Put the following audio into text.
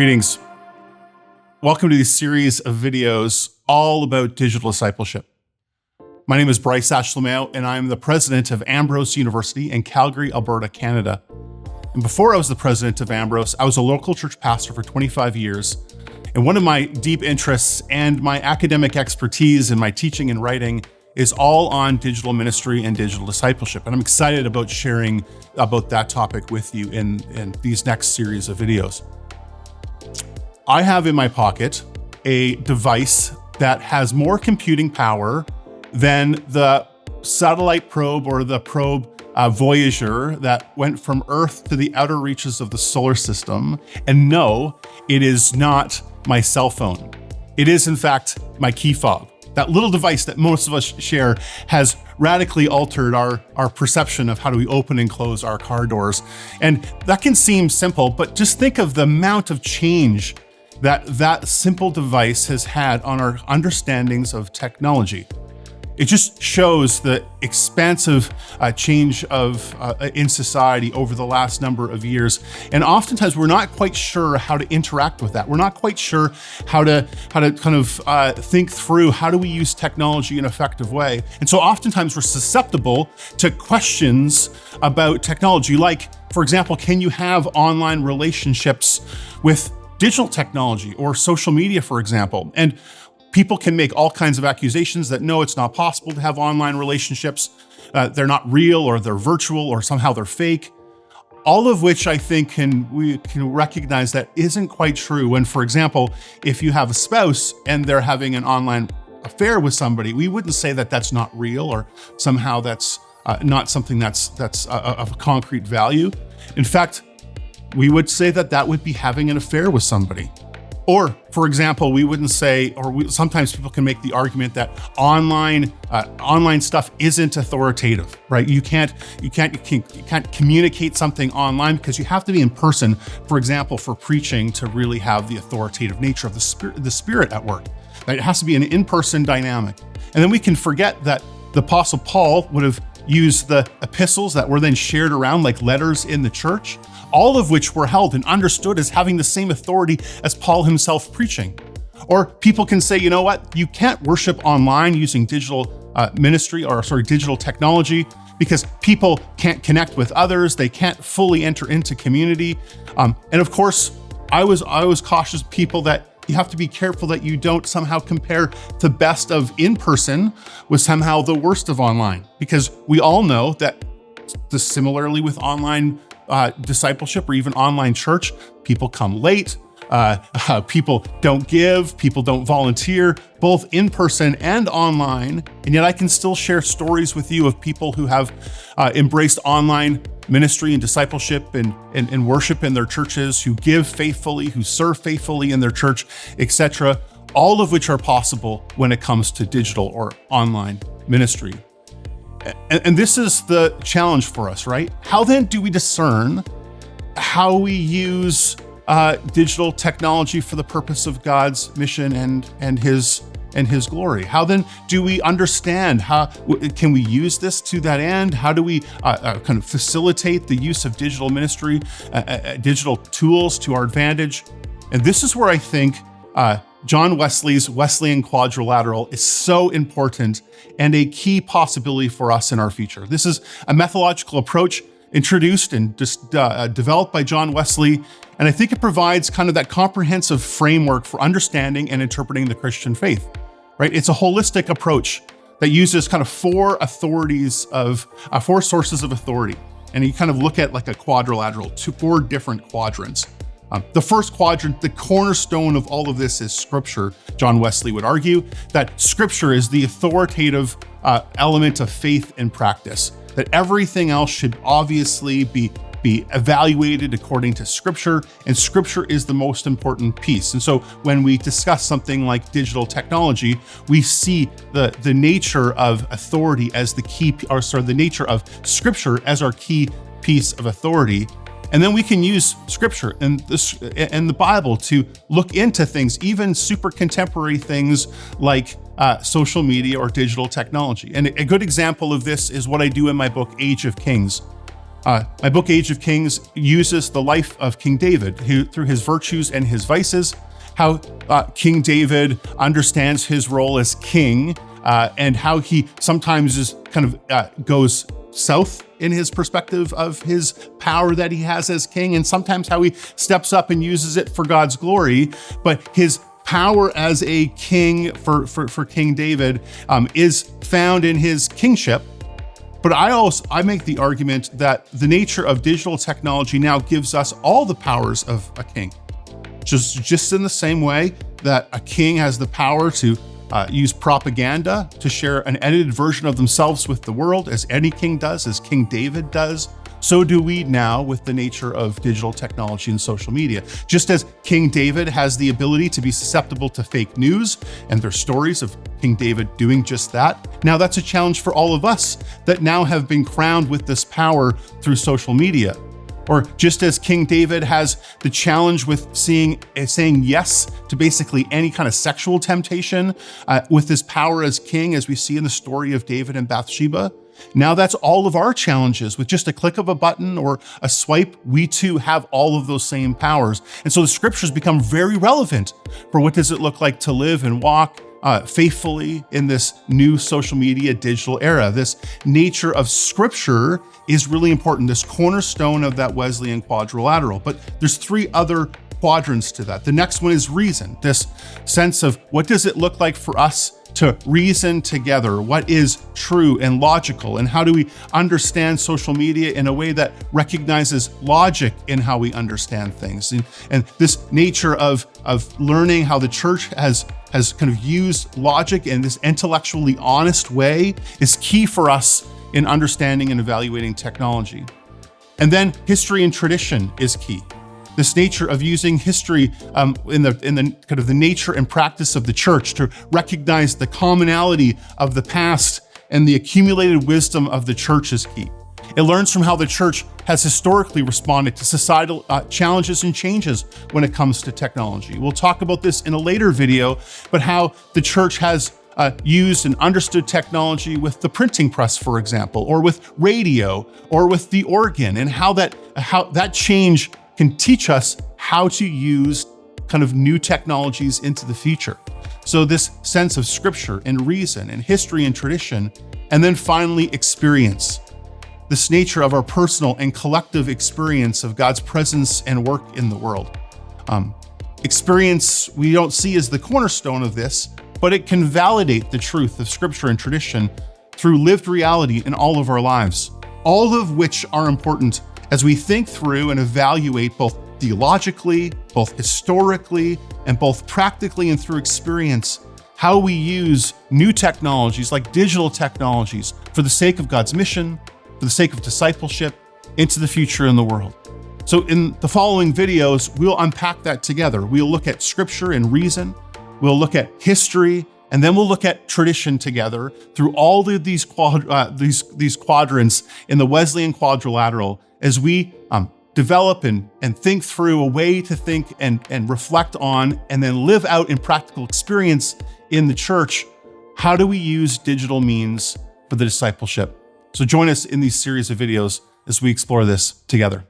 Greetings. Welcome to this series of videos all about digital discipleship. My name is Bryce Ashlamau, and I'm the president of Ambrose University in Calgary, Alberta, Canada. And before I was the president of Ambrose, I was a local church pastor for 25 years. And one of my deep interests and my academic expertise in my teaching and writing is all on digital ministry and digital discipleship. And I'm excited about sharing about that topic with you in these next series of videos. I have in my pocket a device that has more computing power than the satellite probe or the probe Voyager that went from Earth to the outer reaches of the solar system. And no, it is not my cell phone. It is, in fact, my key fob. That little device that most of us share has radically altered our perception of how do we open and close our car doors. And that can seem simple, but just think of the amount of change that simple device has had on our understandings of technology. It just shows the expansive change in society over the last number of years. And oftentimes we're not quite sure how to interact with that. We're not quite sure how to kind of think through how do we use technology in an effective way. And so oftentimes we're susceptible to questions about technology, like, for example, can you have online relationships with digital technology or social media, for example? And people can make all kinds of accusations that no, it's not possible to have online relationships. They're not real, or they're virtual, or somehow they're fake. All of which I think we can recognize that isn't quite true. When, for example, if you have a spouse and they're having an online affair with somebody, we wouldn't say that that's not real, or somehow that's not something that's of a concrete value. In fact, we would say that that would be having an affair with somebody. Or, for example, we wouldn't say, sometimes people can make the argument that online stuff isn't authoritative, right? You can't communicate something online because you have to be in person, for example, for preaching to really have the authoritative nature of the Spirit at work. Right? It has to be an in-person dynamic. And then we can forget that the Apostle Paul would have used the epistles that were then shared around like letters in the church, all of which were held and understood as having the same authority as Paul himself preaching. Or people can say, you know what, you can't worship online using digital digital technology because people can't connect with others. They can't fully enter into community. And of course, I was cautious people that you have to be careful that you don't somehow compare the best of in-person with somehow the worst of online, because we all know that similarly with online discipleship or even online church, people come late, people don't give, people don't volunteer, both in person and online. And yet I can still share stories with you of people who have embraced online ministry and discipleship and worship in their churches, who give faithfully, who serve faithfully in their church, etc., all of which are possible when it comes to digital or online ministry. And this is the challenge for us, right? How then do we discern how we use digital technology for the purpose of God's mission and His glory? How then do we understand how can we use this to that end? How do we kind of facilitate the use of digital ministry, digital tools to our advantage? And this is where I think John Wesley's Wesleyan Quadrilateral is so important and a key possibility for us in our future. This is a methodological approach introduced and developed by John Wesley, and I think it provides kind of that comprehensive framework for understanding and interpreting the Christian faith, right? It's a holistic approach that uses kind of four sources of authority, and you kind of look at like a quadrilateral, four different quadrants. The first quadrant, the cornerstone of all of this, is Scripture. John Wesley would argue that Scripture is the authoritative element of faith and practice, that everything else should obviously be evaluated according to Scripture, and Scripture is the most important piece. And so when we discuss something like digital technology, we see the nature of authority as the nature of Scripture as our key piece of authority. And then we can use Scripture and the Bible to look into things, even super contemporary things like social media or digital technology. And a good example of this is what I do in my book, Age of Kings. My book, Age of Kings, uses the life of King David, who, through his virtues and his vices, how King David understands his role as king, and how he sometimes is kind of goes south in his perspective of his power that he has as king, and sometimes how he steps up and uses it for God's glory. But his power as a king for King David is found in his kingship. But I make the argument that the nature of digital technology now gives us all the powers of a king. Just in the same way that a king has the power to use propaganda to share an edited version of themselves with the world, as any king does, as King David does, so do we now with the nature of digital technology and social media. Just as King David has the ability to be susceptible to fake news, and there's stories of King David doing just that, now that's a challenge for all of us that now have been crowned with this power through social media. Or just as King David has the challenge with saying yes to basically any kind of sexual temptation with his power as king, as we see in the story of David and Bathsheba, now that's all of our challenges. With just a click of a button or a swipe, we too have all of those same powers. And so the scriptures become very relevant for what does it look like to live and walk faithfully in this new social media digital era. This nature of scripture is really important, this cornerstone of that Wesleyan quadrilateral. But there's three other quadrants to that. The next one is reason, this sense of what does it look like for us to reason together, what is true and logical, and how do we understand social media in a way that recognizes logic in how we understand things. And this nature of learning how the church has kind of used logic in this intellectually honest way is key for us in understanding and evaluating technology. And then history and tradition is key. This nature of using history in the kind of the nature and practice of the church to recognize the commonality of the past and the accumulated wisdom of the church is key. It learns from how the church has historically responded to societal challenges and changes when it comes to technology. We'll talk about this in a later video, but how the church has used and understood technology with the printing press, for example, or with radio, or with the organ, and how that change can teach us how to use kind of new technologies into the future. So this sense of scripture and reason and history and tradition, and then finally experience. This nature of our personal and collective experience of God's presence and work in the world. Experience we don't see as the cornerstone of this, but it can validate the truth of scripture and tradition through lived reality in all of our lives, all of which are important as we think through and evaluate both theologically, both historically, and both practically and through experience, how we use new technologies like digital technologies for the sake of God's mission, for the sake of discipleship, into the future in the world. So in the following videos, we'll unpack that together. We'll look at scripture and reason, we'll look at history, and then we'll look at tradition together through all of these quadrants in the Wesleyan quadrilateral as we develop and think through a way to think and reflect on and then live out in practical experience in the church. How do we use digital means for the discipleship? So join us in these series of videos as we explore this together.